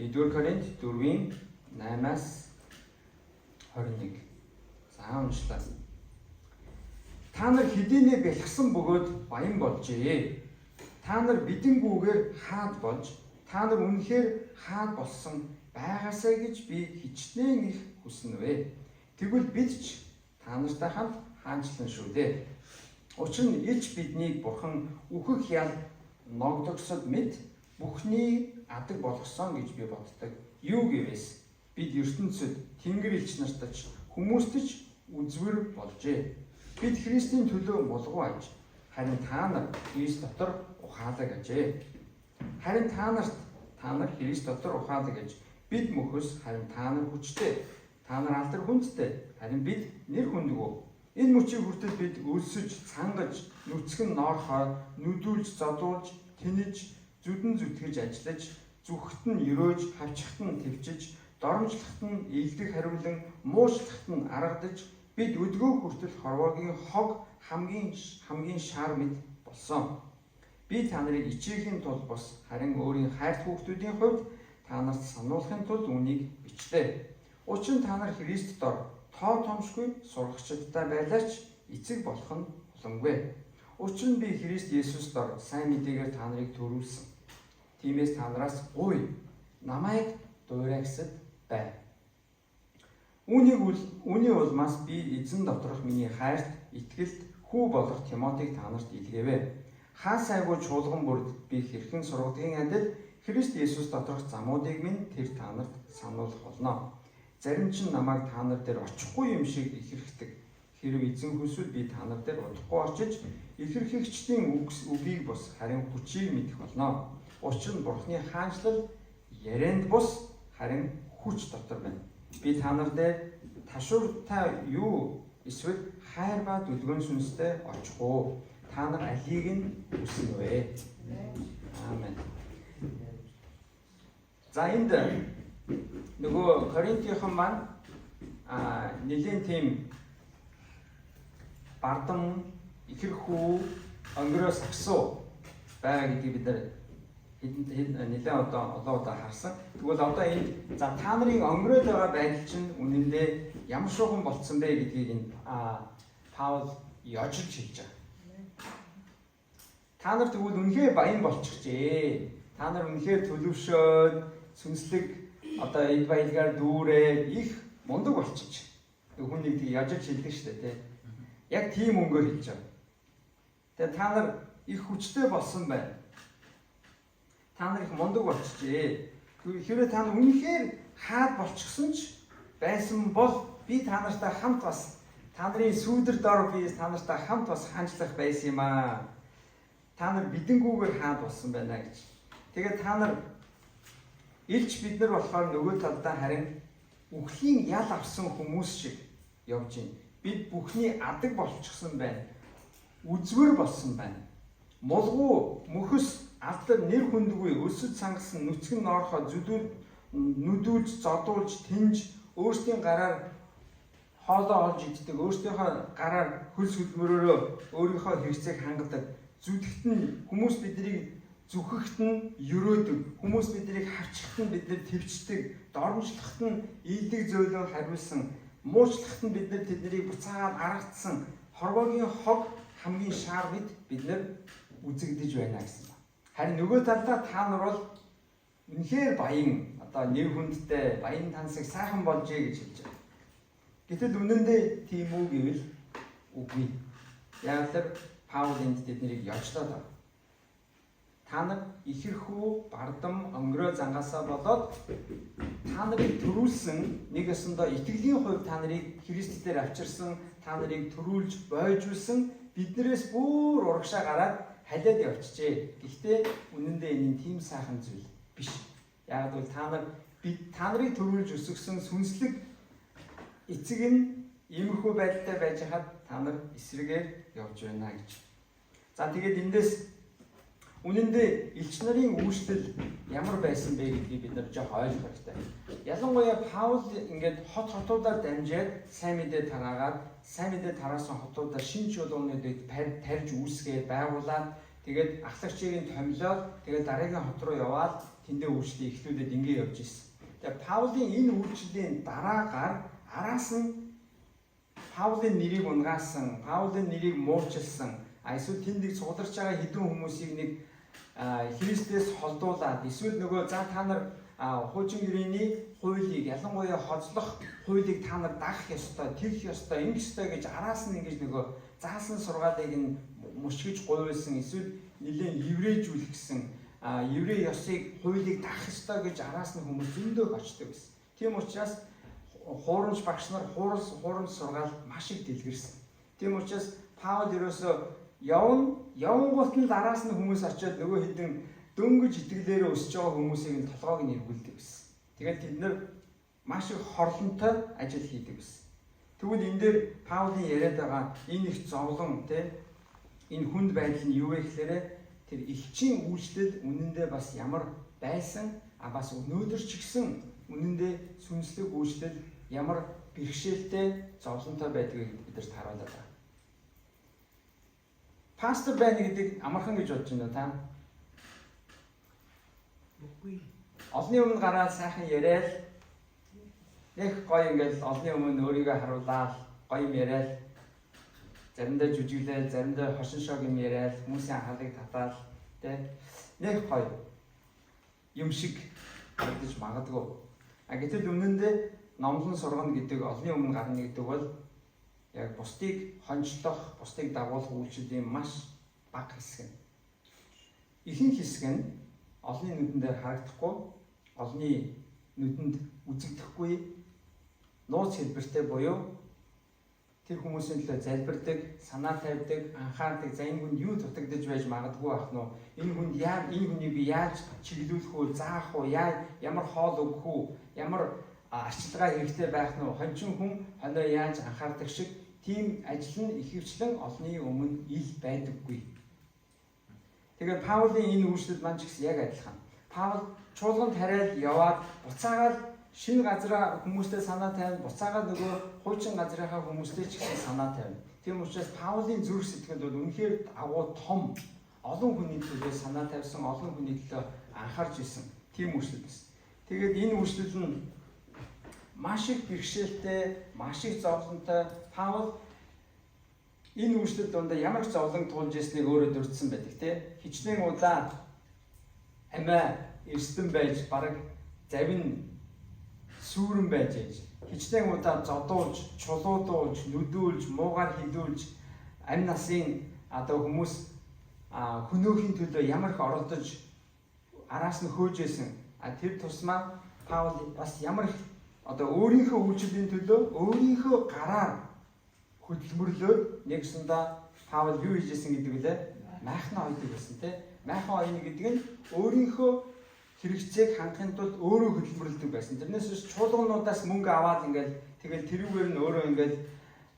1-р Коринт 4-ийн 8-аас 21. За уншлаа. Та нар хэдийнэ бэлгсэн бөгөөд баян болжээ. Та нар бидэнгүүгээр хаад болж, та нар үнэхээр хаад болсон байгаасаа гэж би хичнээн их хүснэ вэ. Тэгвэл бид ч та нартай хамт хаанчлан шүү дээ. Учир нь илч биднийг бурхан үхэх ял ногдогсод мэд бүхний адаг болгосон гэж би боддог. Юу гэвээс бид ертөнцид Тэнгэр элч нартач хүмүүстэж үзвэр болжээ. Бид Христийн төлөө мулгуу аж, харин та нар Христ дотор ухаалаг ажээ. Харин та нар Христ дотор ухаалаг аж. Бид мөхөс, харин та нар хүчтэй. Та нар алдар хүндтэй, харин бид нэр хүндгүү. Энэ мөчийг хүртэл бид өлсөж, цангаж, нүцгэн ноорхоо, нүдүүлж, зодуулж, тэнэж, зүдэн зүтгэж ажиллаж, зүгт нь өрөөж, хавчихт нь твчиж, доромжлохт нь илдэг хариулан, муучлахт нь аргадаж, бид өдгөө хүртэл хорвоогийн хог хамгийн шар мэд болсон. Би та нарыг ичээхийн тулд бос, харин өөрийн хайрт хүүхдүүдийн хувьд та нарт сануулахын тулд үнийг бичлээ. Учир нь та нар Христ дор тоо томшгүй сургагчдтай байлаач эцэг болох нь боломгүй. Учир нь би Христ Есүс дор сайн мэдээгээр та нарыг төрүүлсэн. Тиймээс та нараас ой намайг дуурайгсад бай. Үүний улмаас би эзэн доторх миний хайрт итгэлд хүү болох Тимотиг та нарт илгээвэ. Хаа сайгүй чуулган бүрд би хэрхэн сургадгийн адил Христ Есүс доторх замуудыг минь тэр та нарт сануулах болно. Зарим ч намайг та нар дээр очихгүй юм шиг ихэрхдэг. Хэрв эзэн хүсвэл би та нар дээр удахгүй очиж ихэрхэгчдийн үгийг бус харин хүчийг мэдэх болно. Учир нь Бурхны хаанчлал ярианд бус харин хүч дотор байна. Би та нар дээр ташууртай юу эсвэл хайр ба дүлгэн сүнстэй очихгүй. Та нар алийг нь хүснэ вэ? Аамен. За энд нөгөө Коринтийнхан маань нэлийн тийм бардам, ихэрхүү, өнгөрөө сагсуу байгаа гэдгийг бид нар нэлээд олон удаа харсан. Тэгвэл одоо энд за та нарын өнгөрөөд байгаа байдал чинь үнэндээ ямар шуухан болцсон бэ гэдгийг энэ Паул яжиж хэлж байгаа. Та нар тэгвэл үнэхээр баян болчихжээ. Та нар үнэхээр төлөвшөөд сүнслэг одоо эд баялгаар дүүрээ их мундаг болчих. Хүн нэг тийм яжиж хэлдэг шүү дээ, тийм. Яг тийм өнгөөр хэлж байгаа. Тэгээ та нар их хүчтэй болсон байна. Та нар их мундаг болчихжээ. Хэрвээ та нар үнэхээр хаад болчихсон ч байсан бол би та нартай хамт бас та нарын сүүдэр дор би та нартай хамт бас хаанчлах байсан юм аа. Та нар бидэнгүүгээр хаад болсон байна гэж. Тэгээд та нар илч бид нар болохоор нөгөө талдаа харин үхлийн ял авсан хүмүүс шиг явж байна. Бид бүхний адаг болчихсон байна. Үзвэр болсон байна. Мулгуу, мөхөс, алдар нэр хүндгүй, өсөж сангасан, нүцгэн ноорхоо нүдүүлж, зодуулж, тэнж, өөрсдийн гараар хоолоо олж иддэг, өөрсдийнхөө гараар хөлс хөдөлмөрөөрөө өөрийнхөө хэрэгцээг хангадаг. Зүтгэт нь хүмүүс биднийг зүхэхт нь өрөөдөг, хүмүүс биднийг хавчихт нь биднэр твчдэг, доромжлохт нь ийдэг зөөлөн хариулсан, муучлахт нь биднэр тэднийг буцаагаад аргацсан, хорвоогийн хог хамгийн шаар мэд бид нар үзэгдэж байна гэсэн ба. Харин нөгөө талдаа та нар бол үнэхээр баян, одоо нэр хүндтэй, баян тансаг сайхан болжээ гэж хэлж байгаа. Гэтэл үнэндээ тийм үү гэвэл үгүй. Яг л Паул энд тэднийг яжлаад байна. Та нар ихэрхүү, бардам, өнгөрөө зангаасаа болоод та нарыг төрүүлсэн, нэг өсөндөө итгэлийн хувьд та нарыг Христ дээр авчирсан, та нарыг төрүүлж, бойжуулсан биднээс бүр урагшаа гараад халиад явчихжээ. Гэхдээ үнэндээ энэ тийм сайхан зүйл биш. Яг бол та нарыг төрүүлж өсгсөн сүнслэг эцэг нь иймэрхүү байдалтай байж хаад та нар эсрэгээр явж байна гэж. За тэгээд эндээс үнэндээ элч нарын үүстэл ямар байсан бэ гэдгийг бид нар жоох ойлгох хэрэгтэй. Ялангуяа Паул ингээд хотуудаар дамжаад сайн мэдээ тараагаад, сайн мэдээ тараасан хотуудаар шинж чуулгануудыг тарьж үүсгээд байгуулад, тэгээд ахлагчийг нь томилоод, тэгээд дараагийн хот руу яваад тэндээ үйлчлээ эхлүүлээд ингэ явж ирсэн. Тэгээ Паулийн энэ үйлчлэлийн дараагаар араас нь Паулийн нэрийг унгаасан, Паулийн нэрийг муурчилсан, эсвэл тэндийг цугларч байгаа хэдэн хүмүүсийг нэг Христээс холдуулаад эсвэл нөгөө за та нар хуучин гэрээний хуулийг ялангуяа хоцлох хуулийг та нар дагах ёстой, тэгэх ёстой, ингэх ёстой гэж араас нь ингэж нөгөө заасан сургаалыг нь мушгиж гуйсан, эсвэл нэлээд еврейжүүлэх гэсэн еврей ёсыг хуулийг дагах ёстой гэж араас нь хүмүүс зөндөө очдог байсан. Тийм учраас хуурамч багш нар хуурамч сургаал маш их дэлгэрсэн. Тийм учраас Паул ерөөсөө явангуут нь араас нь хүмүүс очиод нөгөө хэдэн дөнгөж итгэлээрээ өсөж байгаа хүмүүсийг нь толгойг нь эргүүлдэг байсан. Тэгээд тэд нэр маш их хорлонтой ажил хийдэг байсан. Тэгвэл энэ дээр Паулийн яриад байгаа энэ их зовлон энэ хүнд байдал нь юу вэ гэхээр тэр элчийн үйлчлэл үнэндээ бас ямар байсан бас өнөөдөр ч гэсэн үнэндээ сүнслэг үйлчлэл ямар бэрхшээлтэй зовлонтой байдгийг бидэрт харуулдаг байна. Пастор байна гэдэг амархан гэж бодож байна та. Үгүй. Олны өмнө гараад сайхан яриад нэг гоё ингээл олны өмнө өөрийгөө харуулаад гоё юм яриад заримдаа жүжиглээл, заримдаа хошин шог юм яриад хүмүүсийн анхаалыг татаад нэг гоё юм шиг харагдаж магадгүй. Гэтэл өмнөндөө номлон сургана гэдэг олны өмнө гарна гэдэг бол яг бусдыг хонжлох, бусдыг дагуулах үйлчлэлийн маш бага хэсэг нь. Ихэнх хэсэг нь олны нүдэн дээр харагдахгүй, олны нүдэнд үзэгдэхгүй, нууц хэлбэртэй буюу тэр хүмүүсийн төлөө залбирдаг, санаа тавьдаг, анхаардаг, за энэ хүнд юу дутагдж байж магадгүй ах нь, энэ хүнд энэ хүнийг би яаж чиглүүлэх үү, заах уу, ямар хоол өгөх үү, ямар арчилгаа хэрэгтэй байх нь, хончин хүн хоноо яаж анхаардаг шиг тийм ажил нь ихэвчлэн олны өмнө ил байдаггүй. Тэгээд Паулийн энэ үйлчлэл маань ч гэсэн яг адилхан. Паул чуулганд хараад яваад буцаагаад шинэ газараа хүмүүстэй санаа тавина, буцаагаад нөгөө хуучин газрынхаа хүмүүстэй ч гэсэн санаа тавина. Тийм учраас Паулийн зүрх сэтгэл бол үнэхээр агуу том, олон хүний төлөө санаа тавьсан, олон хүний төлөө анхаарч исэн тийм үйлчлэл байсан. Тэгээд энэ үйлчлэл нь маш их бэрхшээлтэй, маш их зовлонтой. Паул энэ үйлчлэл донд ямар ч зовлон туулж ирснийг өөрөө дурдсан байдаг тийм. Хичнээн удаа амиа эрсдэн байж бараг завин сүүрэн байж ээж. Хичнээн удаа зодуулж, чулуудуулж, нүдүүлж, муугаар хилүүлж амь насын хүмүүс хөнөөхийн төлөө ямар их оролдож араас нь хөөжсэн. Тэр тусмаа Паул бас ямар их өөрийнхөө үйлчлэлийн төлөө өөрийнхөө гараар хөдөлмөрлөөр нэгсэндээ Паул юу хийжсэн гэдэг үлээ майхнаа ойдог гэсэн тийм. Майхан ойно гэдэг нь өөрийнхөө хэрэгцээг хангахын тулд өөрөө хөдөлмөрлөдөг байсан. Тэрнээс биш чуулгануудаас мөнгө аваад ингээл тэгэл тэрүүгээр нь өөрөө ингээл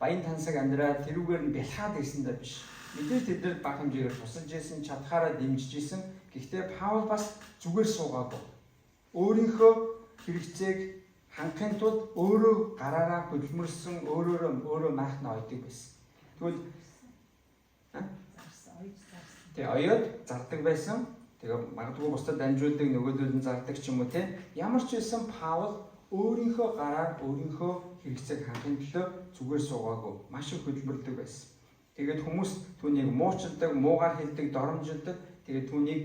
баян тансаг амьдраад тэрүүгээр нь бэлхаад ирсэндээ биш. Мэдээж тэд баг хэмжээгээр тусалж исэн, чадхаараа дэмжиж исэн. Гэхдээ Паул бас зүгээр суугаагүй. Өөрийнхөө хэрэгцээг хангахын тулд өөрөө гараараа хөдөлмөрсөн, өөрөө майхнаа ойдог байсан. Тэгвэл ойод зардаг байсан. Тэгээ магадгүй бусдад дамжуулдаг нөгөөдөл нь зардаг ч юм уу те. Ямар ч байсан Паул өөрийнхөө гараар өөрийнхөө хэрэгцээг хангахын төлөө зүгээр суугаагүй. Маш их хөдөлмөрлөдөг байсан. Тэгээд хүмүүс түүнийг муучилдаг, муугаар хэлдэг, доромжилдаг. Тэгээд түүнийг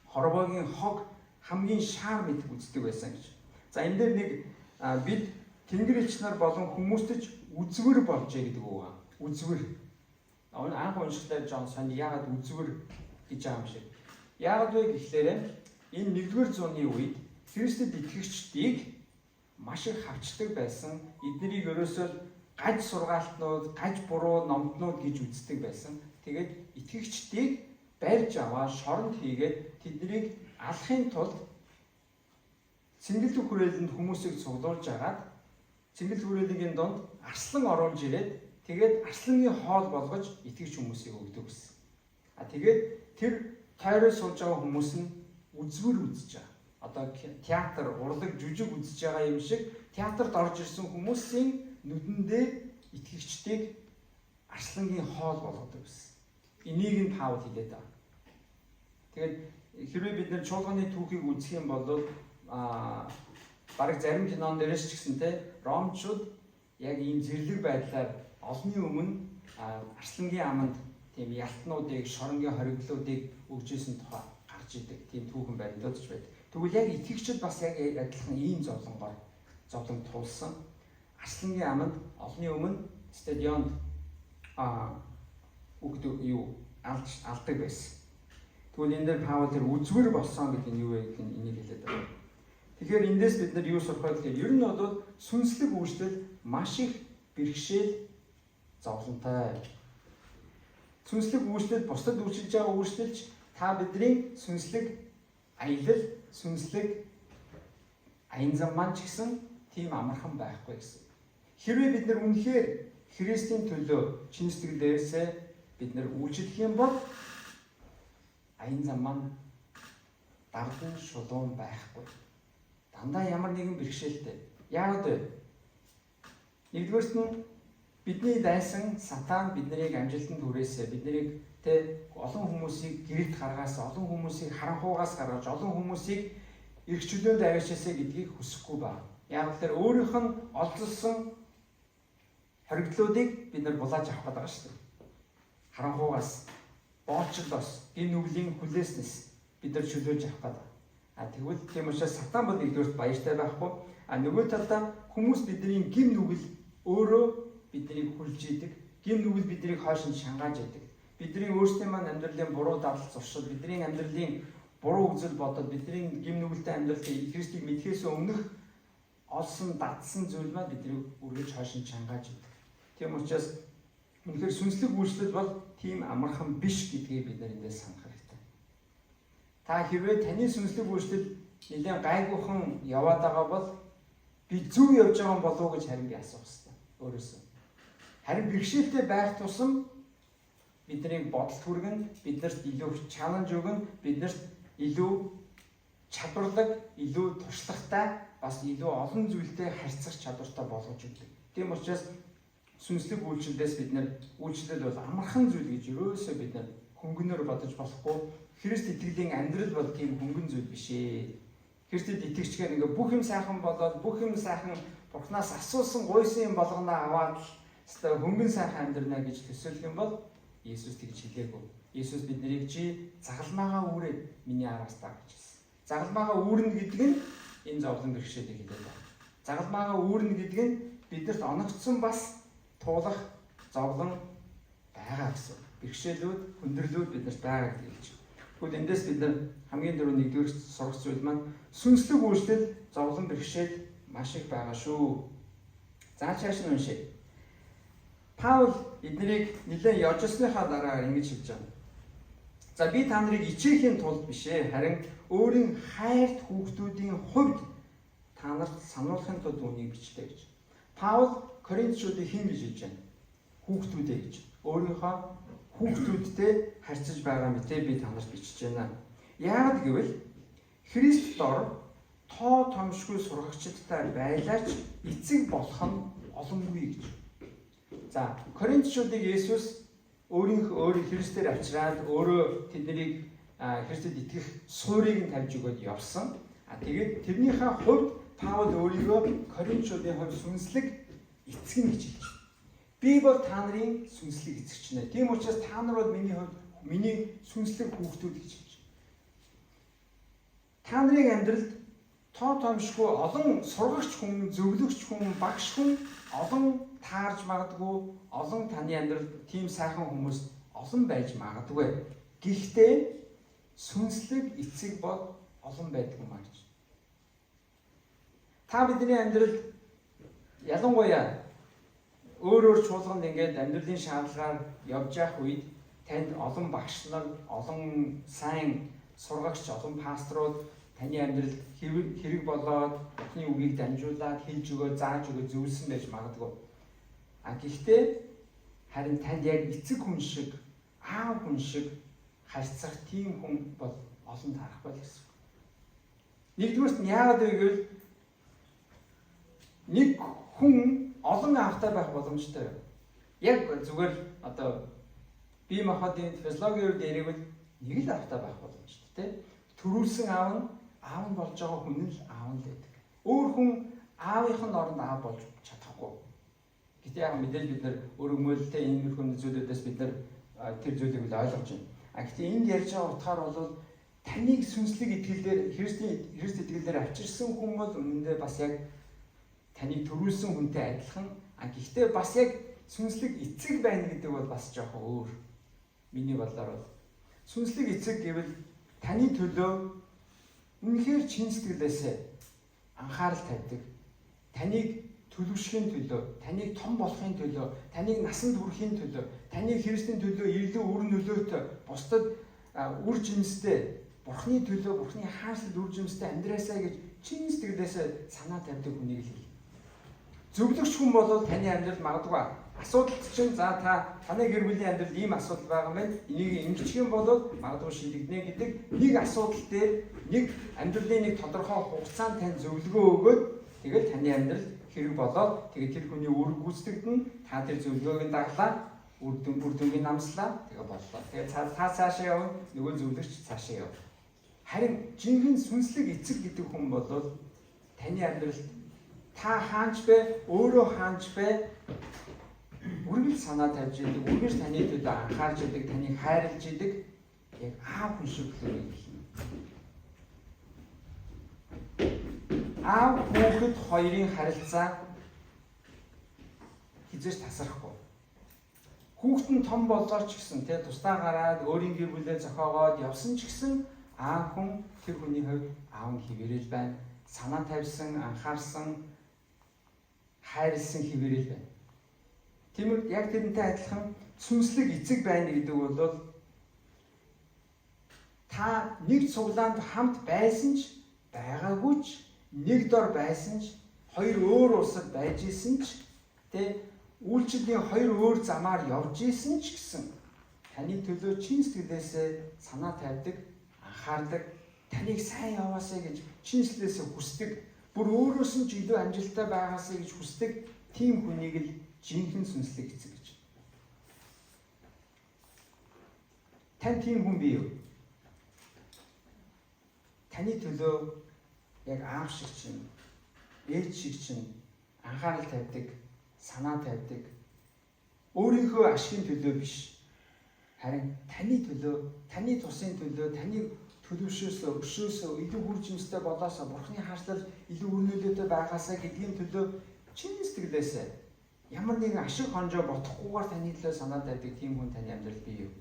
хорвоогийн хог хамгийн шаар мэт үздэг байсан гэж. За энэ дээр нэг бид Тэнгэр элч нар болон хүмүүстэж үзвэр болжээ гэдэг үг байна. Үзвэр. Анх уншихтаа Жон сони яагаад үзвэр гэж байгаа юм шиг. Яагаад вэ гэхлээр энэ 1-р зууны үед Христэд итгэгчдийг маш их хавчдаг байсан. Эднийг ерөөсөө гаж сургаалтнууд, гаж буруу номднууд гэж үздэг байсан. Тэгээд итгэгчдийг барьж аваа, шоронд хийгээд тэднийг алахын тулд цэнгэлэг хүрээлэнд хүмүүсийг цуглуулж агаад цэнгэлэг хүрээлэнгийн донд арслан оруулж ирээд тэгээд арслангийн хоол болгож итгэгч хүмүүсийг өгдөг гэсэн. Тэгээд тэр тойроо сууж байгаа хүмүүс нь үзвэр үзэж байгаа. Театр, урлаг, жүжиг үзэж байгаа юм шиг театрт орж ирсэн хүмүүсийн нүдэндээ итгэгчдийг арслангийн хоол болгодог гэсэн. Энийг нь Паул хэлээд байгаа. Тэгээд хэрвээ бид нэр чуулганы түүхийг үзэх юм бол бараг зарим кинон дээрээс ч гэсэн те ромчууд яг ийм зэрлэг байдлаар олонний өмнө арслангийн аманд тийм ялтнуудыг, шоронгийн хориглолуудыг өгчээсэн тухай гарч идэг тийм түүхэн баримтаудж байдаг. Тэгвэл яг итгэгчид бас яг адилхан ийм зовлон тулсан. Арслангийн аманд олонний өмнө стадионд алдаг байсан. Тэгвэл энэ дээр Паул тэр үзвэр болсон гэдэг нь юу вэ гэх нь энийг хэлээд байна. Тэгэхээр эндээс бид нар юу сурах вэ гэхээр ер нь бол сүнслэг үйлчлэл маш их бэрхшээл зовлонтой. Сүнслэг үйлчлэл бусдад үйлчилж байгаа үйлчлэлч та бидний сүнслэг аялал, сүнслэг аян зам маань ч гэсэн тийм амархан байхгүй гэсэн. Хэрвээ бид нар үнэхээр Христийн төлөө чин сэтгэлээсээ бид нар үйлчлэх юм бол аян зам маань дардан шулуун байхгүй. Дандаа ямар нэгэн бэрхшээлтэй. Яагаад вэ? Нэгдүгээрт нь бидний дайсан сатан биднийг амжилтанд хүрээсээ биднийг олон хүмүүсийг гэрэлт гаргаас, олон хүмүүсийг харанхуугаас гаргаж, олон хүмүүсийг эрх чөлөөнд аваачаасаа гэдгийг хүсэхгүй байна. Яг л өөрийнх нь олзолсон хоригдлуудыг бид нар булааж авах гэдэг шүү дээ. Харанхуугаас, боолчлоос, гин нүглийн хүлээснээс бид нар чөлөөж авах гэдэг. Тэгвэл тийм учраас сатан бол нэгдүгээрт баяртай байхгүй. Нөгөө талдаа хүмүүс бидний гин нүгэл өөрөө биднийг хүлж идэг. Гин нүгэл биднийг хойш нь шангааж идэг. Бидний өөрсдийн маань амьдралын буруу дадал зуршил, бидний амьдралын буруу үзэл бодол, бидний гин нүгэлтэй амьдралыг Христийг мэдхээс өмнөх олсон, дадсан зүйл маань биднийг үргэлж хойш нь шангааж идэг. Тийм учраас үнэхээр сүнслэг үйлчлэл бол тийм амархан биш гэдгийг бид эндээс санах хэрэгтэй. Та хэрвээ таны сүнслэг үйлчлэл нэлээд гайгүйхан яваад байгаа бол би зөв явж байгаа болов уу гэж харин би асуух хэрэгтэй өөрөөсөө. Харин бэрхшээлтэй байх тусам бидний бодол түргэн биднэрт илүү чаленж өгнө, биднэрт илүү чадварлаг, илүү туршлагатай, бас илүү олон зүйлтэй харьцах чадвартай болгож өгдөг. Тийм учраас сүнслэг үйлчлэлээс бид нар үйлчлэл бол амархан зүйл гэж ерөөсөө бид нар хөнгөнөөр бодож болохгүй. Христ итгэлийн амьдрал бол тийм хөнгөн зүйл биш ээ. Христэд итгэжгээр ингээ бүх юм сайхан болоод бүх юм сайхан Бурханаас асуусан гуйсан юм болгоноо аваад өстой хөнгөн сайхан амьдрнаа гэж төсөөлөх юм бол Иесус тэгж хэлээгүй. Иесус биднийг чи загалмаагаа үүрээд миний араас даа гэж хэлсэн. Загалмаагаа үүрнэ гэдэг нь энэ зовлон бэрхшээлийг хэлээд байна. Загалмаагаа үүрнэ гэдэг нь биднэрт оногдсон бас туулах зовлон байгаа гэсэн. Бэрхшээлүүд, хүндрэлүүд биднэрт байгаа гэж хэлж байна. Тэгвэл эндээс бид нар хамгийн дөрөв нэгдүгээр сурах зүйл маань сүнслэг үйлчлэл зовлон бэрхшээл маш их байгаа шүү. За цааш нь уншъя. Паул эднийг нэлээд явжсныхаа дараа ингэж хэлж байна. За би та нарыг ичээхийн тулд биш ээ, харин өөрийн хайрт хүүхдүүдийн хувьд та нарт сануулахын тулд үнийг бичлээ гэж. Паул Коринтчуудыг хэн гэж хэлж байна? Хүүхдүүдээ гэж. Өөрийнхөө хүүхдүүдтэй харьцаж байгаа мэт би та нарт бичиж байна. Яагаад гэвэл Христ дор тоо томшгүй сургагчдтай байлаач эцэг болох нь олонгүй гэж. За Коринтчуудыг Есүс өөрийн Христээр авчираад өөрөө тэднийг Христэд итгэх суурийг нь тавьж өгөөд явсан. Тэгээд тэрнийхээ хувьд Паул өөрийгөө Коринтчуудын хувьд сүнслэг эцэг нь гэж хэлж байна. Би бол та нарын сүнслэг эцэгч нэ. Тийм учраас та нар бол миний хувьд миний сүнслэг хүүхдүүд гэж хэлж байна. Та нарын амьдралд тоо томшгүй олон сургагч хүн, зөвлөгч хүн, багш хүн олон таарж магадгүй, олон таны амьдралд тийм сайхан хүмүүс олон байж магадгүй. Гэхдээ сүнслэг эцэг бол олон байдаг юм аа гэж. Та бидний амьдралд ялангуяа өөр чуулганд ингээд амьдралын шаардлагаар явж явах үед танд олон багш нар, олон сайн сургагч, олон пасторууд таны амьдралд хэрэг болоод Бурхны үгийг дамжуулаад хэлж өгөө, зааж өгөө зөвлөсөн байж магадгүй. Гэхдээ харин танд яг эцэг хүн шиг, аав хүн шиг харьцах тийм хүн бол олон тарахгүй гэсэн. Нэгдүгээрт нь яагаад вэ гэвэл нэг хүн олон аавтай байх боломжтой. Яг зүгээр одоо бие махбодын физиологийн дээр нэг л аавтай байх боломжтой, тийм. төрүүлсэн аав нь болж байгаа хүн л аав нь л байдаг. Өөр хүн аавынх нь оронд аав болж чадахгүй. Гэтэ яг мэдээж бид нар өргөмөлтэй иймэрхүү зүйлүүдээс бид нар тэр зүйлийг л ойлгож байна. Гэхдээ энд ярьж байгаа утгаар бол таныг сүнслэг итгэлээр Христ итгэлээр авчирсан хүн бол үнэндээ бас яг таныг төрүүлсэн хүнтэй адилхан. Гэхдээ бас яг сүнслэг эцэг байна гэдэг бол бас жоохон өөр. Миний бодлоор бол сүнслэг эцэг гэвэл таны төлөө үнэхээр чин сэтгэлээсээ анхаарал тавьдаг. Таныг төлөвшөхийн төлөө, таныг том болохын төлөө, таныг насанд хүрэхийн төлөө, таныг Христийн төлөө илүү үр нөлөөтэй, бусдад үр жимстэй, Бурхны төлөө, Бурхны хаанчлалд үр жимстэй амьдраасаа гэж чин сэтгэлээсээ санаа тавьдаг хүнийг л хэл. Зөвлөгч хүн бол таны амьдралд магадгүй асуудалт чинь за таны гэр бүлийн амьдралд ийм асуудал байгаа юм байна. Энийг ингэчих юм бол магадгүй шийдэгдэнэ гэдэг нэг асуудал дээр нэг амьдралын нэг тодорхой хугацаанд тань зөвлөгөө өгөөд тэгэл таны амьдрал хэрэг болоод тэгээд тэр хүний үүрэг гүйцэтгэдэн та тэр зөвлөгөөг даглаа үр дүнгийн намслаа тэгээ боллоо. Тэгээд та цаашаа явна, нөгөө зөвлөгч цаашаа яв. Харин жинхэнэ сүнслэг эцэг гэдэг хүн бол таны амьдралд та хаанч бэ, өөрөө хаанч бэ, үргэлж санаа тавьж идэг, үргэлж таны төлөө анхаарч идэг, таныг хайрлаж идэг яг аав хүн шиг төлөв юм. Аав хүүхэд хоёрын харилцаа хизээш тасрахгүй. Хүүхэд нь том боллоо ч гэсэн тусдаа гараад өөрийн гэр бүлээ зохиогоод явсан ч гэсэн аав хүн тэр хүний хувьд аав нь хэвээрэл байна. Санаа тавьсан, анхаарсан, хайрлсан хэвээрэл байна. Тиймээс яг тэрнтэй адилхан сүнслэг эцэг байна гэдэг бол та нэг цуглаанд хамт байсан ч байгаагүй ч нэг дор байсан ч хоёр өөр улсад байж исэн ч үйлчлэлийн хоёр өөр замаар явж исэн ч гэсэн таны төлөө чин сэтгэлээсээ санаа тавьдаг, анхаардаг, таныг сайн яваасаа гэж чин сэтгэлээсээ хүсдэг, бүр өөрөөс нь ч илүү амжилттай байгаасаа гэж хүсдэг тийм хүнийг л жинхэнэ сүнслэг эцэг гэж. Тань тийм хүн бий юу? Таны төлөө яг аав шиг чинь, ээж шиг чинь анхаарал тавьдаг, санаа тавьдаг. Өөрийнхөө ашигын төлөө биш. Харин таны төлөө, таны тусын төлөө, таны төлөвшөөсөө, өшөөсөө илүү үр жимстэй болоосоо, Бурхны хаанчлал илүү үр нөлөөтэй байгаасаа гэдгийн төлөө чин сэтгэлээсээ ямар нэгэн ашиг хонжоо бодохгүйгээр таны төлөө санаа тавьдаг тийм хүн таны амьдрал бий юу?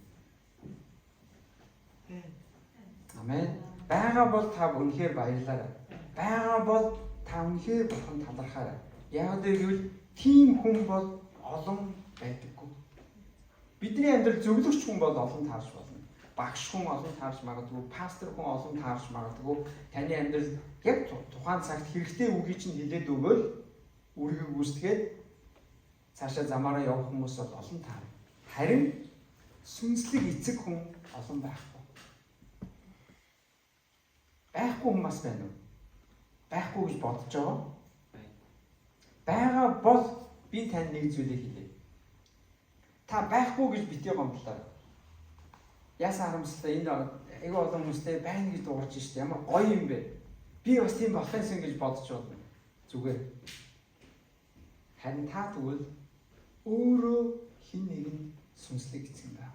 Амен. Бага бол та үнэхээр баярлаарай. Бага бол та үнэхээр Бурханд талархаарай. Яг гэвэл тийм хүн бол олон байдаггүй. Бидний амьдрал зөвлөгч хүн бол олон таарч болно. Багш хүн олон таарч магадгүй, пастор хүн олон таарч магадгүй. Таны амьдрал яг тухайн цагт хэрэгтэй үгийг чинь хэлээд өгөөл үргийг гүйцэтгээд цаашаа замаараа явах хүмүүс бол олон таарна. Харин сүнслэг эцэг хүн олон байхгүй. Байхгүй хүн бас байна уу? Байхгүй гэж бодож байгаа. Бага бол би танд нэг зүйлийг хэлье. Та байхгүй гэж битгий гомдлоо. Яасан харамсалтай энд айгүй олон хүмүүстэй байна гэж дуурч штэ. Ямар гоё юм бэ? Би бас тийм болох юмсан гэж бодож байна. Зүгээр. Харин та тэгвэл өөрөө хин нэгэн сүнслэг эцэг юм байна.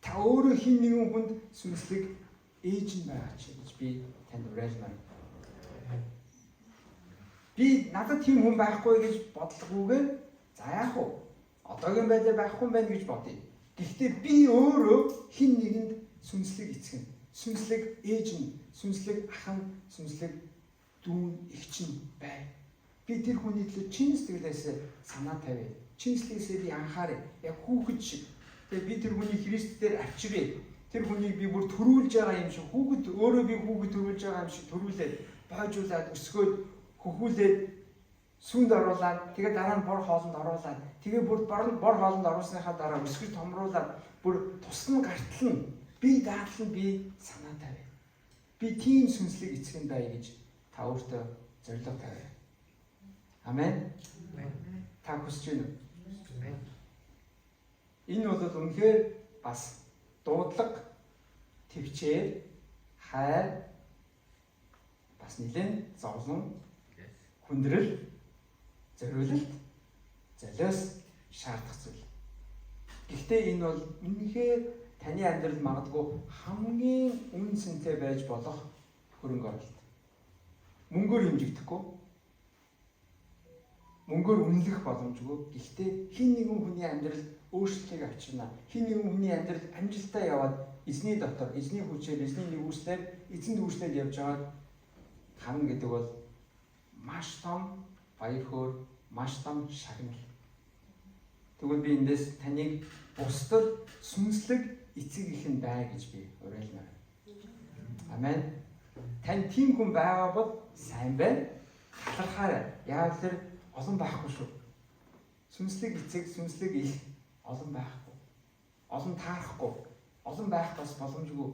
Та өөрөө хин нэгэн хүнд сүнслэг ээж нь байгаа ч гэж би танд уриалмаар. Би надад тийм хүн байхгүй гэж бодлогоогүйгээр за яах вэ? Одоогийн байдлаар байхгүй юм байна гэж бодъё. Гэхдээ би өөрөө хин нэгэнд сүнслэг эцэг нь, сүнслэг ээж нь, сүнслэг ах нь, сүнслэг дүүн эгч нь бай. Би тэр хүний төлөө чин сэтгэлээсээ санаа тавья. Чин сэтгэлээсээ би анхааря. Яг хүүхэд шиг. Тэгээ би тэр хүний Христ дээр авчиръя. Тэр хүнийг би бүр төрүүлж байгаа юм шиг, хүүхэд өөрөө би хүүхэд төрүүлж байгаа юм шиг төрүүлээд, бойжуулаад, өсгөөд, хөхүүлээд, сүнд оруулаад, тэгээ дараа нь бор хоолнд оруулаад, тэгээ бүр бор хоолнд оруулсныхаа дараа өсгөж томруулаад, бүр тусна гартлна. Би дадлан би санаа тавья. Би тийм сүнслэг эцэг бай гэж та өөртөө зорилго тавья. Амен. Та хүсэж байна уу? Энэ бол үнэхээр бас дуудлага, төвчээр, хайр, бас нэлээд зовлон, хүндрэл, зориулалт, золиос шаардах зүйл. Гэхдээ энэ бол үнэхээр таны амьдрал магадгүй хамгийн үнэ цэнтэй байж болох хөрөнгө оруулалт. Мөнгөөр хэмжигдэхгүй, мөнгөөр үнэлэх боломжгүй. Гэхдээ хэн нэгэн хүний амьдрал өөрчлөлтийг авчирна. Хэн нэгэн хүний амьдрал амжилтаа яваад эзний дотор, эзний хүчээр, эзний нэгүслээр эзэнд үйлчлээд явж байгаа харна гэдэг бол маш том баяр хөөр, маш том шагнал. Тэгвэл би эндээс таныг бусдад сүнслэг эцэг ихэн бай гэж би уриалмаар. Амен. Тань тийм хүн байгаа бол сайн байна. Талархаарай. Яг л олон байхгүй шүү. Сүнслэг эцэг, сүнслэг их олон байхгүй. Олон таарахгүй. Олон байх бас боломжгүй.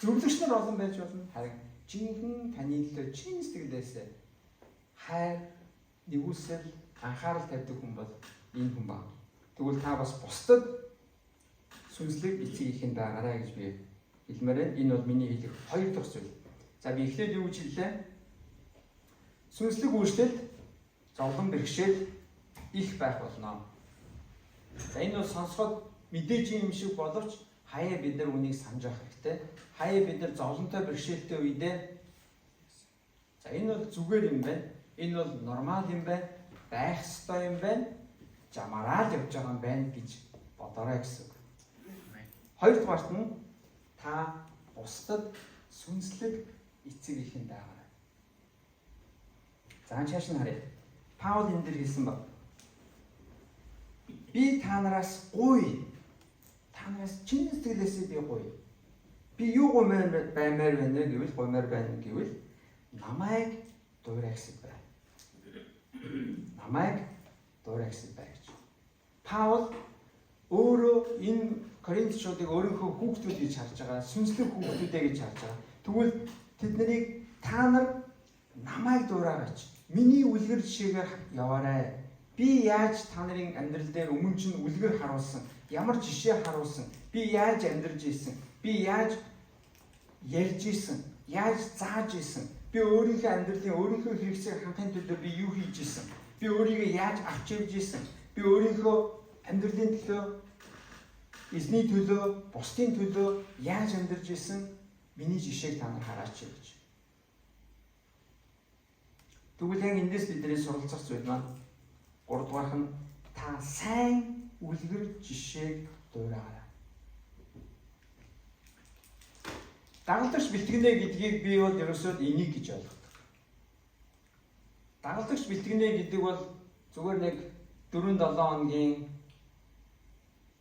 Зөвлөгч нар олон байж болно. Харин жинхэнэ таны төлөө чин сэтгэлээс хайр, нэгүсэл, анхаарал тавьдаг хүн бол энэ хүн байна. Тэгвэл та бас бусдад сүнслэг эцэг ихэн байгаарай гэж би хэлмээр байна. Энэ бол миний хэлэх хоёр дахь зүйл. За би эхлээд юу гэж хэллээ? Сүнслэг үйлчлэл, зовлон бэрхшээл их байх болно. За энэ бол сонсоход мэдээж юм шиг боловч хаяа бид нар үнийг санаж авах хэрэгтэй. Хаяа бид нар зовлонтой бэрхшээлтэй үедээ за энэ бол зүгээр юм байна. Энэ бол нормал юм байна. Байх ёстой юм байна. Жамаараад явж байгаа юм байна гэж бодорой гэсэн үг. Хоёрдугаарт нь та бусдад сүнслэг эцэг ихэн байгаарай. За цааш нь харъя. Паул энэ дэр хэлсэн баг. Би та нараас гуй. Та нараас чин сэтгэлээсээ би гуй. Би юу гуймаар баймаар байна гэвэл гуймаар байна гэвэл намайг дуурай гэсэн байна. Намайг дуурай гэсэн байна гэж. Паул өөрөө энэ Коринтчуудыг өөрийнхөө хүүхдүүд гэж харж байгаа, сүнслэг хүүхдүүдээ гэж харж байгаа. Тэгвэл тэд нарыг та нар намайг дуурайгаач. Миний үлгэр жишээгээр яваарай. Би яаж та нарын амьдрал дээр өмнө чинь үлгэр харуулсан, ямар жишээ харуулсан, би яаж амьдарч ийсэн, би яаж ярьж ийсэн, яаж зааж ийсэн, би өөрийнхөө амьдралын өөрийнхөө хэрэгцээг хангахын тулд би юу хийж ийсэн, би өөрийгөө яаж авч явж ийсэн, би өөрийнхөө амьдралын төлөө, эзний төлөө, бусдын төлөө яаж амьдарч ийсэн, миний жишээг та нар хараач гэж. Тэгвэл яг эндээс бидний суралцах зүйл маань 3 дугаарх нь та сайн үлгэр жишээг дуурайгаарай. Дагалдагч бэлтгэнэ гэдгийг би бол ерөөсөө энийг гэж ойлгодог. Дагалдагч бэлтгэнэ гэдэг бол зүгээр нэг 4-7 хоногийн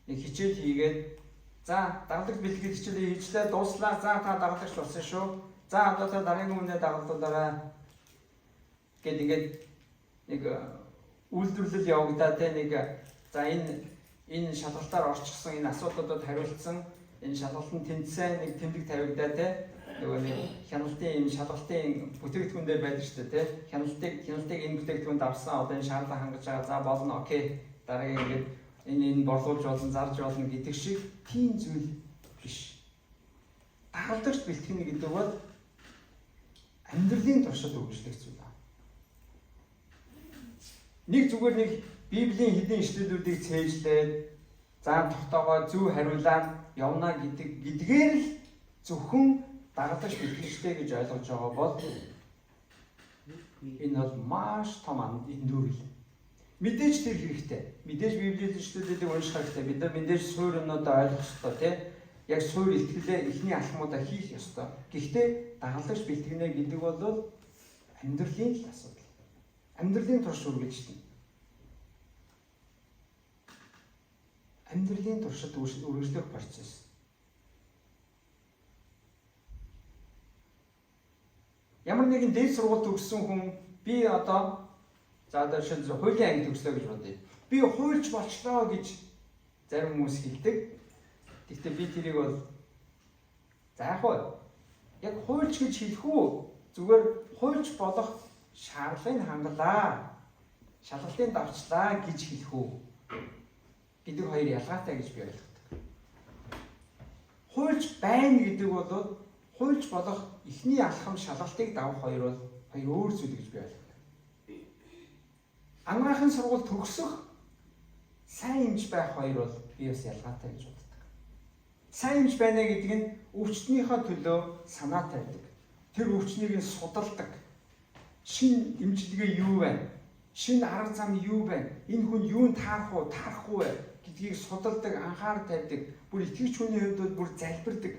нэг хичээл хийгээд за дагалдагч бэлтгэл хичээлээ хийчлээ дууслаа. За та дагалдагч болсон шүү. За одоо та дараагийн өмнө дагалдуулаарай. Ингээд нэг үйлдвэрлэл явагдаад те нэг за энэ шалгалтаар орчихсон энэ асуудлуудад хариулсан энэ шалгалтанд тэнцсэн нэг тэмдэг тавигдаа те нөгөө нэг хяналтын энэ шалгалтын бүтээгдэхүүн дээр байдаг шүү дээ те хяналтыг энэ бүтээгдэхүүнд авсан одоо энэ шаардлага хангаж байгаа за болно окей дараагийн ингээд энэ борлуулж болно зарж болно гэдэг шиг тийм зүйл биш. Дагалдагч бэлтгэнэ гэдэг бол амьдралын туршид үргэлжлэх зүйл. Нэг зүгээр нэг Библийн хэдийн ишлэлүүдийг цээжлээд зам тогтоогоо зөв хариулаад явна гэдгээр л зөвхөн дагалдагч бэлтгэжтэй гэж ойлгож байгаа бол энэ бол маш том эндүрэл. Мэдээж тэр хэрэгтэй. Мэдээж Библийн ишлэлүүдийг унших хэрэгтэй. Бид нар мэдээж суурь өнөдөө ойлгох ёстой тийм. Яг суурь илтгэлээ эхний алхмуудаа хийх ёстой. Гэхдээ дагалдагч бэлтгэнэ гэдэг бол амьдралын л асуудал. Амьдралын турш үргэлжлэнэ. Амьдралын туршид үргэлжлэх процесс. Ямар нэгэн дээд сургууль төгссөн хүн би одоо за одоо шинэ хуулийн анги төгслөө гэж бодъё. Би хуульч болчлоо гэж зарим хүмүүс хэлдэг. Гэхдээ би тэрийг бол за яг хуульч гэж хэлэх үү? Зүгээр хуульч болох шаардлагыг хангалаа. Шалгалтын давчлаа гэж хэлэх үү? Гэдэг хоёр ялгаатай гэж би ойлгодог. Хуульч байна гэдэг бол хуульч болох эхний алхам шалгалтыг давах хоёр бол хоёр өөр зүйл гэж би ойлгодог. Анагаахын сургууль төгсөх сайн эмч байх хоёр бол би бас ялгаатай гэж боддог. Сайн эмч байна гэдэг нь өвчтнийхөө төлөө санаа тавьдаг. Тэр өвчнийг нь судалдаг. Шин эмчилгээ юу байна? Шин арга зам юу байна? Энэ хүн юунд таарах уу, таарахгүй вэ гэдгийг судалдаг, анхаар тавьдаг. Бүр итгэгч хүний хувьд бол бүр залбирдаг.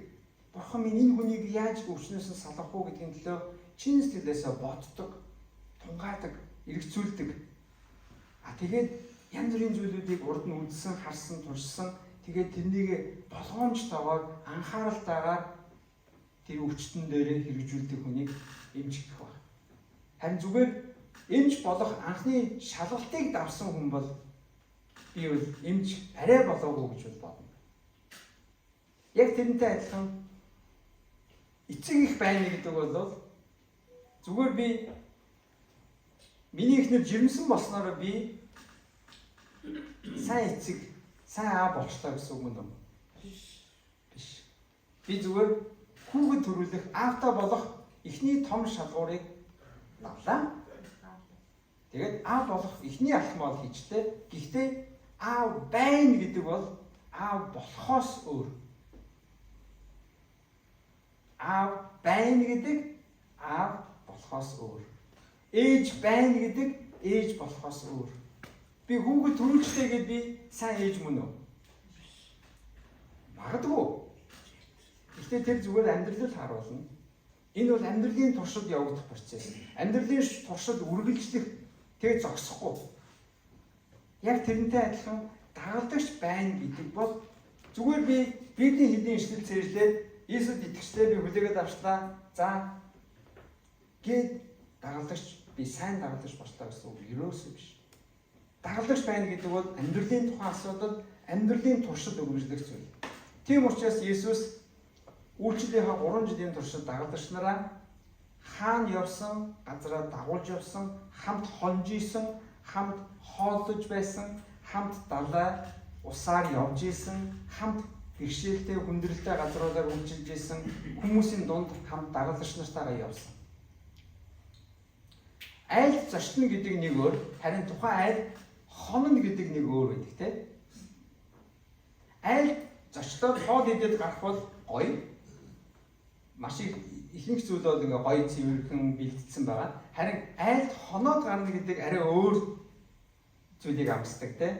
Бурхан минь энэ хүнийг яаж өвчнөөс нь салгах уу гэдгийн төлөө чин сэтгэлээсээ боддог, тунгаадаг, эргцүүлдэг. Тэгээд янз бүрийн зүйлүүдийг урд нь үзсэн, харсан, туршсан. Тэгээд тэрнийг болгоомжтойгоор анхааралтайгаар тэр өвчтөн дээрээ хэрэгжүүлдэг хүнийг эмч гэх байна. Харин зүгээр эмч болох анхны шалгалтыг давсан хүн бол би бол эмч арай болоогүй гэж бодно. Яг тэрнтэй адилхан эцэг их байна гэдэг бол зүгээр би миний ихнэр жирэмсэн болсноор би сайн эцэг, сайн аав болчлоо гэсэн үг юм. Биш. Би зүгээр хүүхэд төрүүлэх, аавтай болох эхний том шалгуурыг авлаа. Тэгээд аав болох эхний алхмыг хийжтэй. Гэхдээ аав байна гэдэг бол аав болохоос өөр. Аав байна гэдэг аав болохоос өөр. Ээж байна гэдэг ээж болохоос өөр. Би хүүхэд төрүүлжтэй гэдээ би сайн ээж мөн үү? Магадгүй. Гэхдээ тэр зүгээр амьдралд харуулна. Энэ бол амьдралын туршид явагдах процесс. Амьдралын туршид үргэлжлэх тэгээ зогсохгүй. Яг тэрнтэй адилхан дагалдагч байна гэдэг бол зүгээр би бидний хэдийн ишлэл цэрлээд Иесуд итгэжлээ би хүлээгээд авчлаа. За гээд дагалдагч би сайн дагалдагч болчлаа гэсэн үг ерөөсөө биш. Дагалдагч байна гэдэг бол амьдралын тухайн асуудал, амьдралын туршид үргэлжлэх зүйл. Тийм учраас Иесус үйлчлэлийнхаа 3 жилийн туршид дагалдагч нараа хаана явсан, газараа дагуулж явсан, хамт хонж исэн, хамт хооллож байсан, хамт далай усаар явж исэн, хамт бэрхшээлтэй хүндрэлтэй газруудаар үйлчилж исэн, хүмүүсийн дунд хамт дагалдагч нартайгаа явсан. Айл зочдно гэдэг нэг өөр, харин тухайн айл хонно гэдэг нэг өөр байдаг тийм. Айл зочлоод хоол идээд гарах бол гоё. Маш ихэнх зүйл бол ингээ гоё цэвэрхэн бэлтгэсэн байгаа. Харин айлд хоноод гарна гэдэг арай өөр зүйлийг амсдаг тийм.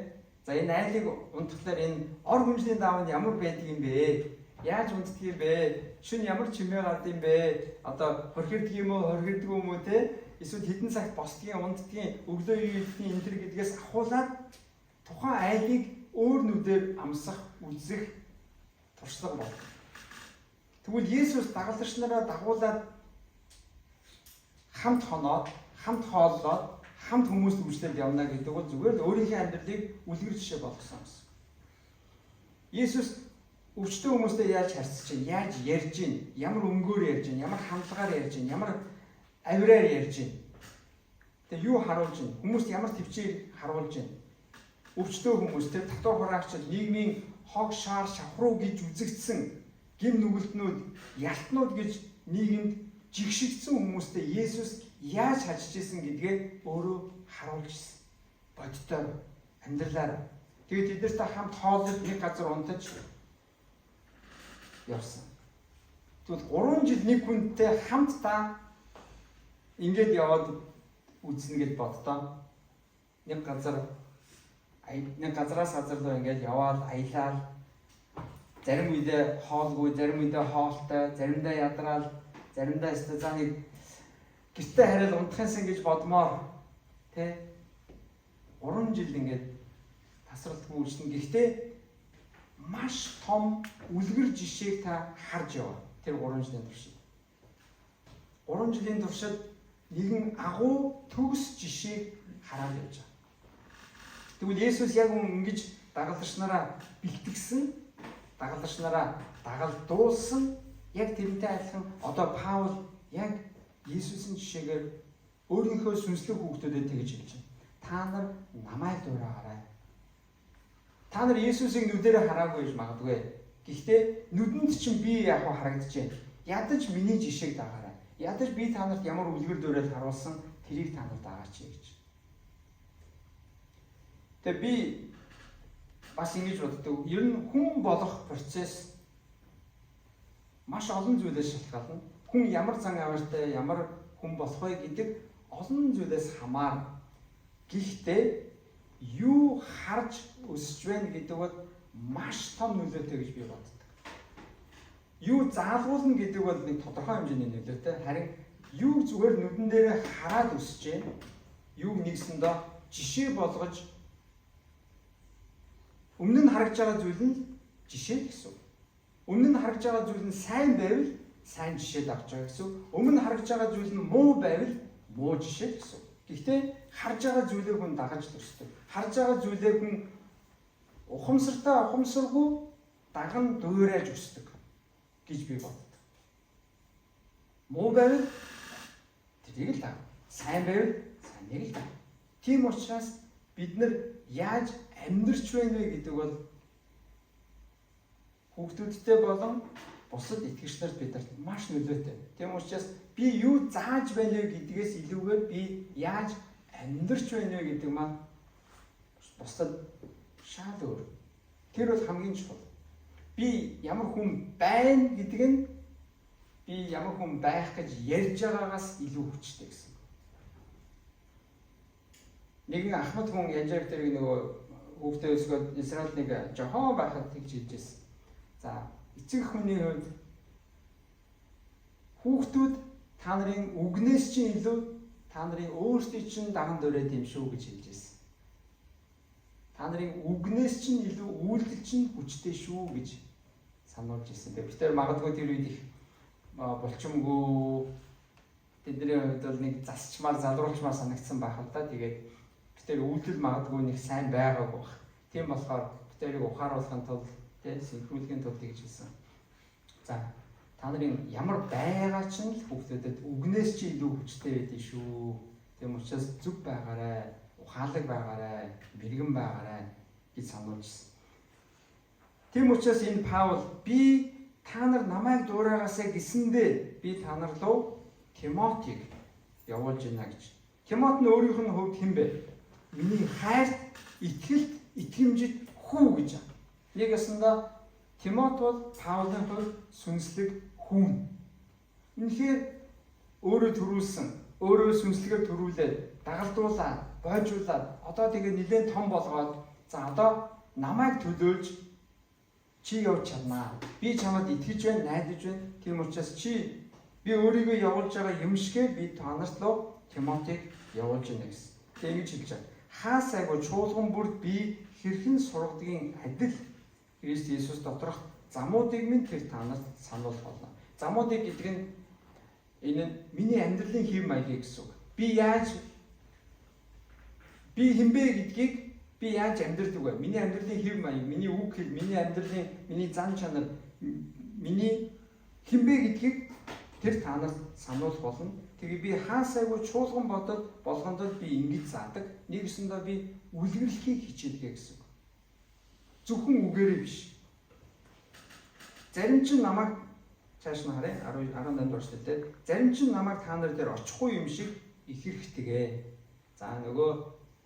За энэ айлыг унтахлаар энэ ор хүнжлийн даавар ямар байдаг юм бэ? Яаж унтдаг юм бэ? Шүн ямар чимээ гардаг юм бэ? Одоо хорхирдаг юм уу, хорхирдаг юм уу тийм? Эсвэл хэдэн цагт босдгийн, унддгийн, өглөө үеийнхний энэ төр гэдгээс ахуулаад тухайн айлыг өөр нүдээр амсах, үзэх туршлага байна. Тэгвэл Есүс дагалдагч нараа дагуулад хамт хоноод, хамт хооллоод, хамт хүмүүст үйлчлээд явна гэдэг бол зүгээр л өөрийнхөө амьдралыг үлгэр жишээ болгосон юм. Есүс өвчтөн хүмүүстэй яаж харьцаж чинь, яаж ярьж чинь, ямар өнгөөр ярьж чинь, ямар хандлагаар ярьж чинь, ямар авираар ярьж чинь. Тэгээ юу харуулж чинь, хүмүүст ямар төвчээр харуулж чинь. Өвчтөө хүмүүс тэр татвар хураагчид нийгмийн хог шаар шавхруу гэж үзэгдсэн гим нүгэлтнүүд, ялтнууд гэж нийгэмд жигшигдсэн хүмүүстэй Есүс яаж хажиж исэн гэдгээ өөрөө харуулж ирсэн. Бодтой амьдралаар. Тэгээд тэднэртэй хамт хооллож нэг газар унтаж явсан. Тэгвэл 3 жил нэг хүнтэй хамт та ингээд яваад үзнэ гэж боддоо. Нэг газараас газар руу ингээд яваад аялал. Зарим үедээ хоолгүй, зарим үедээ хоолтой, заримдаа ядраал, заримдаа стазаныг гэртээ хараад унтахынсан гэж бодмоор тэ 3 жил ингээд тасралтгүй үйлчлэн. Гэхдээ маш том үлгэр жишээг та харж яваа. Тэр 3 жилийн туршид. 3 жилийн туршид нэгэн агуу төгс жишээг хараад явж байгаа. Тэгвэл Есүс яг ингэж дагалдагч нараа бэлтгэсэн, дагалдагч нараа дагалдуулсан, яг тэрнтэй адилхан одоо Паул яг Есүсийн жишээгээр өөрийнхөө сүнслэг хүүхдүүдэд тэгж хэлж байна. Та нар намайг дуурайгаарай. Та нар Есүсийг нүдэрээ хараагүй гэж магадгүй. Гэхдээ нүдэнд чинь би яг харагдаж байна. ядаж миний жишээг дагаарай. Ядаж би та нарт ямар үлгэр дуурайл харуулсан тэрийг та нар дагаач гэж. Тэгээ би бас ингэж боддог. Ер нь хүн болох процесс маш олон зүйлээс шалтгаална. Хүн ямар зан аваартай, ямар хүн болох вэ гэдэг олон зүйлээс хамаарна. Гэхдээ юу харж өсөж байна гэдэг бол маш том нөлөөтэй гэж би боддог. Юу заалгуулна гэдэг бол нэг тодорхой хэмжээний нөлөөтэй. Харин юу зүгээр нүдэн дээр хараад өсөж байна. Юуг нэгсэндээ жишээ болгож өмнө нь харагдж байгаа зүйл нь жишээ гэсэн үг. Өмнө нь харагдж байгаа зүйл нь сайн байвал сайн жишээд авч байгаа гэсэн үг. Өмнө нь харагдж байгаа зүйл нь муу байвал муу жишээ гэсэн үг. Гэхдээ харж байгаа зүйлээ хүн дагаж төрсдөг. Харж байгаа зүйлээ хүн ухамсаргүй даган дуурайж өсдөг гэж би боддог. Муу байвал тэрийг л даг. Сайн байвал сайныг л даг. Тийм учраас бид нар яаж амьдрч байна вэ гэдэг бол хүүхдүүдтэй болон бусад итгэгч нарт бидэнд маш нөлөөтэй. Тийм учраас би юу зааж байна вэ гэдгээс илүүгээр би яаж амьдрч байна вэ гэдэг маань бусдад шал өөр. Тэр бол хамгийн чухал. Би ямар хүн байна гэдэг нь би ямар хүн байх гэж ярьж байгаагаас илүү хүчтэй гэсэн. Нэгэн Ахмад хүн янжаар дээр нөгөө хүүхдээ өсгөөд Израиль нэг жохоо байхад тэгж хэлжсэн. За эцэг хүний хувьд хүүхдүүд та нарын үгнээс чинь илүү та нарын өөрсдийн чинь даган дураад юм шүү гэж хэлжсэн. Та нарын үгнээс чинь илүү үйлдэл чинь хүчтэй шүү гэж сануулж ирсэн. Бид тэр магадгүй тэр үед их булчимгүй тэдний хувьд бол нэг засчмаар залруулчмаар санагдсан байх л да. Тэгээд тэр үйлдэл магадгүй нэг сайн байгаагүй баг. Тийм болохоор тэрийг ухааруулахын тулд синхруулахын тулд гэж хэлсэн. За та нарын ямар байгаа ч нь хүүхдүүдэд үгнээс чи илүү хүчтэй байдгийг шүү. Тийм учраас зүг байгаарай, ухаалаг байгаарай, мэрэгэн байгаарай гэж сануулжсэн. Тийм учраас энэ Паул би та нар намайг дуурайгаасаа гэсэндээ би та нар руу Тимотиг явуулж байна гэж. Тимот нь өөрийнх нь хувьд хэн бэ? Миний хайрт, итгэлт, итгэмжид хүү гэж байна. Нэг ясанда Тимот бол Паулын хувьд сүнслэг хүн. Үнэхээр өөрөө төрүүлсэн, өөрөө сүнслэгээр төрүүлээд, дагалдуулаад, бойжуулаад, одоо тэгээ нэлээд том болгоод, за одоо намайг төлөөлж чи явж чаднаа. Би чамд итгэж байна, найдаж байна. Тийм учраас чи би өөрийгөө явуулж байгаа юм шигээ би та нарт руу Тимотиг явуулж байна гэсэн. Тэг ингэж хэлж байгаа. Хаас айгуу чуулган бүрд би хэрхэн сургадгийн адил Христ Есүс доторх замуудыг минь тэр та нарт сануулах болно. Замуудыг гэдэг нь энэ нь миний амьдралын хэв маяг гэсэн үг. Би хинбэ гэдгийг би яаж амьдрдаг вэ? Миний амьдралын хэв маяг, миний үг хэл, миний зан чанар, миний хинбэ гэдгийг тэр та нарт сануулах болно. Тэгээ би хаасайгүй чуулган болгондод би ингэж заадаг. Нэгсэндээ би үлгэрлэхийг хичээдэг гэсэн үг. Зөвхөн үгээрээ биш. Зарим ч намайг цааш нь харъя 18 дугаар эшлэлдээ зарим ч намайг та нар дээр очихгүй юм шиг их хэрэгтэй. За нөгөө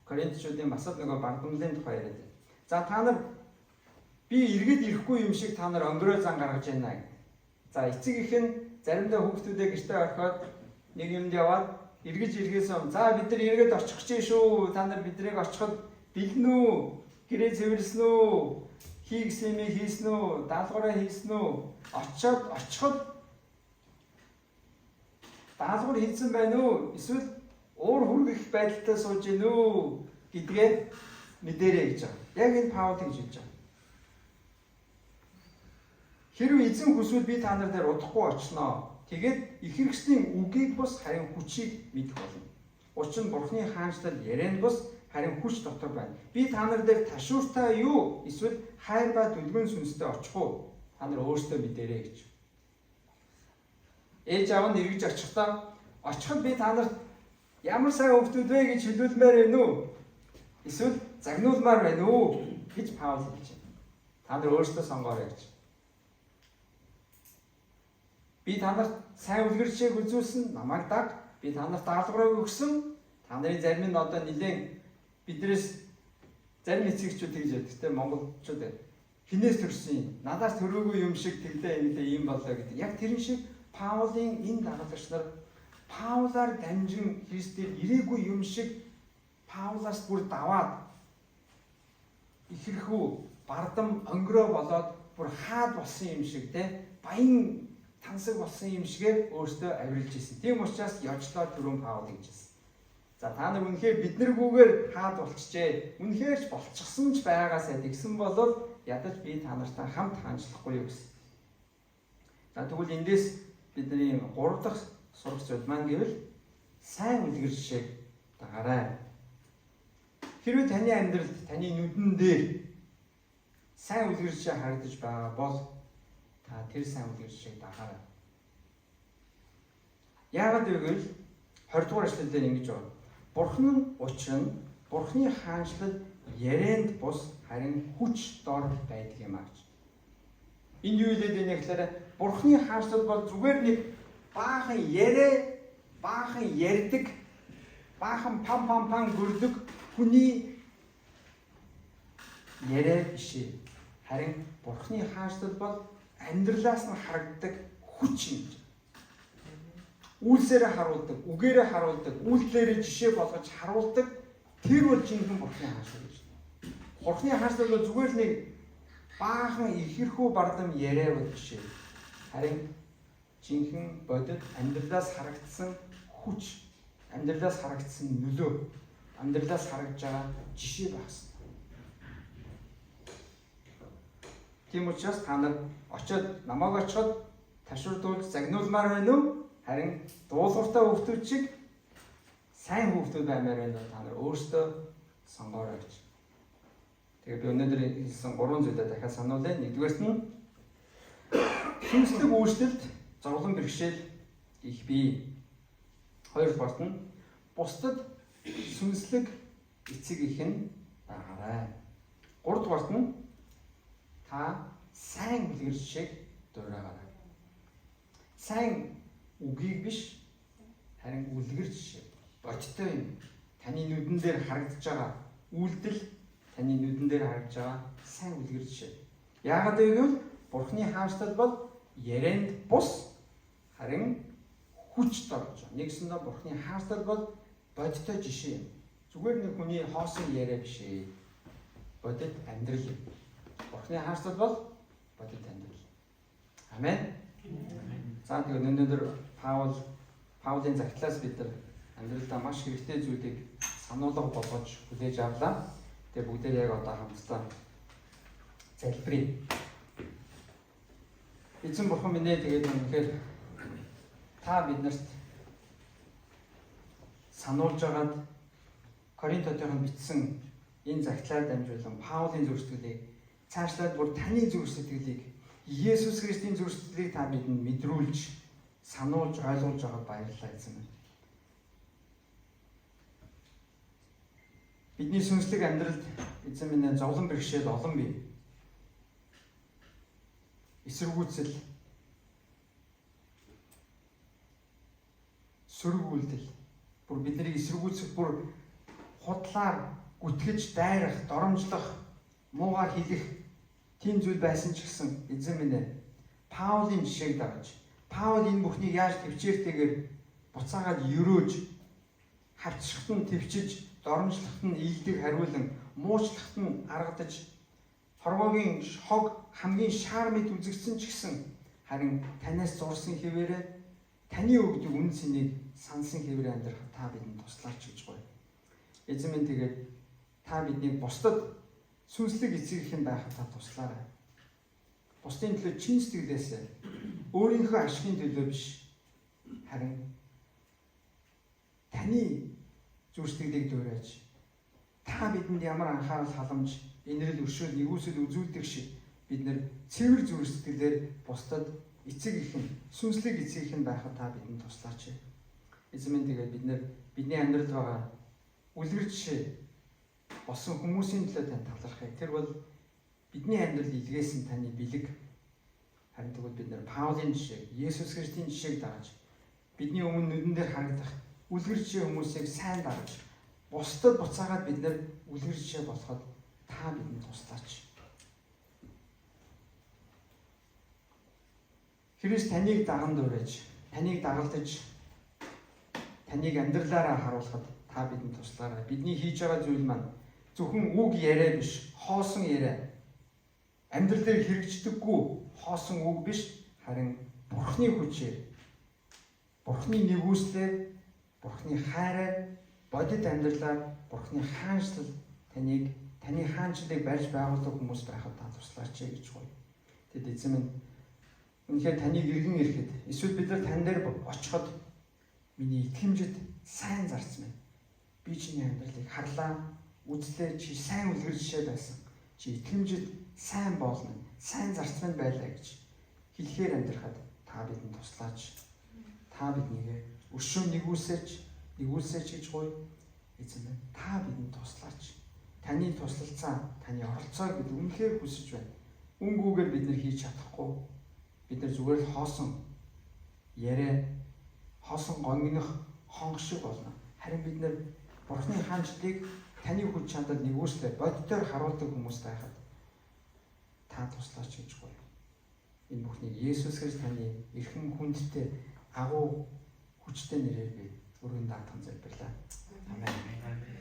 Коринтчуудын бас нөгөө бардамлын тухай яриад байна. За та нар би эргээд ирэхгүй юм шиг та нар өнгөрөө зан гаргаж байна. За эцэг их нь заримдаа хүүхдүүдээ гэртээ орхиод нэг юмд яваад эргэж иргээсэн. За бид нар эргээд очих гэж шүү. Та нар биднийг очиход бэлэн үү? Гэрээ цэвэрлсэн үү? Хийгсэн юм хийсэн үү? Даалгавраа хийсэн үү? Очиход даалгавар хийсэн байна уу? Эсвэл уур хүргэх байдалтай сууж гин үү гэдгээ мэдэрэй гэж байгаа. Яг энэ Паул гэж хэлж байгаа. Хэрвээ эзэн хүсвэл би та нар дээр удахгүй очноо. Тэгээд их хэрэгслийн үгийг бус харин хүчийг мэдэх болно. Учир нь Бурхны хаанчлал ярианд бус харин хүч дотор байна. Би та нар дээр ташууртай юу? Эсвэл хайр ба дүлгэн сүнстэй очих уу? Та нар өөрсдөө мэдэрэй гэж. Ээж аав нь эргэж очихдаа очиход би та нарт ямар сайн хөвгтүүд вэ гэж хэлүүлмээр байна уу? Эсвэл загнуулмаар байна уу гэж Паул хэлж байна. Та нар өөрсдөө сонгоорой гэж. Би танарт сайн үлгэр жишээг үзүүлсэн, намайг даг. Би танарт даалгавраа өгсөн. Та нарын зарим нь одоо нэлээд биднээс зарим эцэгчүүд тэгж байдаг те монголчууд хинээс төрсөн юм. Надаас төрөөгүй юм шиг тэглээ ийм болоо гэдэг. Яг тэрэн шиг Паулийн энэ дагалдагч нар Паулаар дамжин Христээр ирээгүй юм шиг Паулаас бүр даваад ихэрхүү бардам өнгөрөө болоод бүр хаад болсон юм шиг те баян тансаг болсон юм шигээр өөртөө авирилж ирсэн. Тийм учраас ёжлоо түрүүн Паул гэжсэн. За та нар үнэхээр биднэргүйгээр хаад болчихжээ. Үнэхээр ч болчихсон ч байгаасаа тэгсэн бол ядаж би та нартай хамт хаанчлахгүй юу гэсэн. За тэгвэл эндээс бидний 3 дахь сурах зүйл маань гэвэл сайн үлгэр жишээг дагаарай. Хэрвээ таны амьдралд таны нүдэн дээр сайн үлгэр жишээ харагдаж байгаа бол та тэр сайн үлгэр жишээг дагаарай. Яагаад гэвэл 20 дугаар эшлэл дээр ингэж байна. Бурхан нь учир нь Бурханы хаанчлал ярианд бус харин хүч дор байдаг юм аа гэж. Энэ юу хэлээд байна гэхээр Бурханы хаанчлал бол зүгээр нэг баахан ярьдаг, баахан пам гүрдэг хүний яриа биш. Харин Бурханы хаанчлал бол амьдралаас нь харагддаг хүч юм. Үйлсээрээ харуулдаг, үгээрээ харуулдаг, үйлдэлээрээ жишээ болгож харуулдаг тэр бол жинхэнэ Бурханы хаанчлал гэж. Бурханы хаанчлал бол зүгээр нэг баахан ихэрхүү бардам яриа биш. Харин жинхэнэ бодит амьдралаас харагдсан хүч, амьдралаас харагдсан нөлөө, амьдралаас харагдж байгаа жишээ багсан. Тийм учраас та нар очиод намайг очиход ташуурдуулж загнуулмаар байна уу? Харин дуулууртай хүүхдүүд шиг сайн хүүхдүүд баймаар байна уу? Та нар өөрсдөө сонгоорой гэж. Тэгээд би өнөөдөр хэлсэн 3 зүйлээ дахиад сануулъя. Нэгдүгээрт нь сүнслэг үйлчлэлд зовлон бэрхшээл их бий. Хоёрдугаарт нь бусдад сүнслэг эцэг их нь дагаарай. Гуравдугаарт нь та сайн үлгэр жишээг дуурайгаарай. Сайн үгийг биш харин үлгэр жишээ. Бодтой юм. Таны нүдэн дээр харагдаж байгаа үйлдэл, таны нүдэн дээр харагдаж байгаа сайн үлгэр жишээ. Яагаад гэвэл Бурханы хаанчлал бол ярианд бус харин хүч дор гэж. Нэгсэндээ Бурханы хаанчлал бол бодтой жишээ юм. Зүгээр нэг хүний хоосон яриа биш ээ. Бодит амьдрал юм. Бурханы хаанчлал бол бодит амьдрал. Амен. За тэгээд өнөөдөр Паулийн загтлаас бид нар амьдралдаа маш хэрэгтэй зүйлийг сануулга болгож хүлээж авлаа. Тэгээд бүгдээ яг одоо хамтдаа залбирая. Эзэн бурхан минь тэгээд үнэхээр та биднэрт сануулж агаад Коринтотойгоо бичсэн энэ загтлаар дамжуулан Паулийн зүрх сэтгэлийг цаашлаад бүр таны зүрх сэтгэлийг Есүс Христийн зүрх сэтгэлийг та бидэнд мэдрүүлж сануулж ойлгуулж байгаад баярлалаа эзэн. Бидний сүнслэг амьдралд эзэн минь зовлон бэрхшээл олон бий. Эсэргүүцэл, сөрөг үйлдэл, бүр биднийг эсэргүүцэх, бүр худлаар гүтгэж дайрах, доромжлох, муугаар хэлэх тийм зүйл байсан ч гэсэн эзэн минь Паулийн жишээг дагаж Паул энэ бүхнийг яаж төвчээртэйгээр буцаагаад өрөөж хавцшихт нь төвчж, доромжлохт нь ийдэг хариулан, муучлахт нь аргадаж, хорвоогийн хог хамгийн шаар мэд үзэгдсэн ч гэсэн харин танаас зурсан хэвээрээ таны өгдөг үн цэнийг сансан хэвээр амьдрах та бидэнд туслаач гэж гоё. Эзэн минь тэгээд та биднийг бусдад сүнслэг эцэг ихэн байхад та туслаарай. Бусдын төлөө чин сэтгэлээс өөрийнхөө ашигын төлөө биш харин таны зүрх сэтгэлийг дуурайж та бидэнд ямар анхаарал халамж инрэл өршөөл нэгүсэл үзүүлдэг шиг бид нэр цэвэр зүрх сэтгэлээр бусдад эцэг ихэн сүнслэг эцэг ихэн байхад та бидэнд туслаач. Эзэн минь тэгээд бид нэр бидний амьдралд байгаа үлгэр жишээ болсон хүмүүсийн төлөө тань талархъя. Тэр бол бидний амьдрал илгээсэн таны бэлэг. Харин тэгвэл бид нэр Паулийн жишээ, Есүс Христийн жишээг дагаж бидний өмнө нүдэн дээр харагдах үлгэр жишээ хүмүүсийг сайн дагаж бусдад буцаагаад бид нэр үлгэр жишээ болоход та бидэнд туслаач. Христ таныг даган дуурайж, таныг дагалдаж, таныг амьдралаараа харуулхад та бидэнд туслаарай. Бидний хийж байгаа зүйл маань зөвхөн үг яриа биш, хоосон яриа. Амьдрал дээр хэрэгждэггүй хоосон үг биш, харин Бурхны хүчээр, Бурхны нэгүслээр, Бурхны хайраар, бодит амьдралаар Бурхны хаанчлал таны хаанчлалыг барьж байгуулдаг хүмүүс байхад та туслаач гэж гоё. Тэд эзэм минь үнэхээр таныг иргэн ирэхэд эсвэл бид нар тань дээр очиход миний итгэмжид сайн зарц минь. Би чиний амьдралыг харлаа, үзлээ, чи сайн үлгэр жишээ байсан. Чи итгэмжид сайн болно, сайн зарц минь байлаа гэж хэлэхээр амьдрахад та бидэнд туслаач. Та биднийг өшөө нэгүүлсэж гэж гоё. Эзэн минь та бидэнд туслаач. Таны туслалцаа, таны оролцоог бид үнэхээр хүсэж байна. Үнгүүгээр бид нар хийж чадахгүй. Бид нар зүгээр л хоосон яриа, хоосон гонгинох хонх шиг болно. Харин бид нар Бурхны хаанчлалыг таны хүч чадал нэгүслээ бодитоор харуулдаг хүмүүс байхад та туслаач гэж гоё. Энэ бүхнийг Есүс Христ таны эрхэм хүндтэй агуу хүчтэй нэрээр би өргөн даатан залбирлаа. Амен.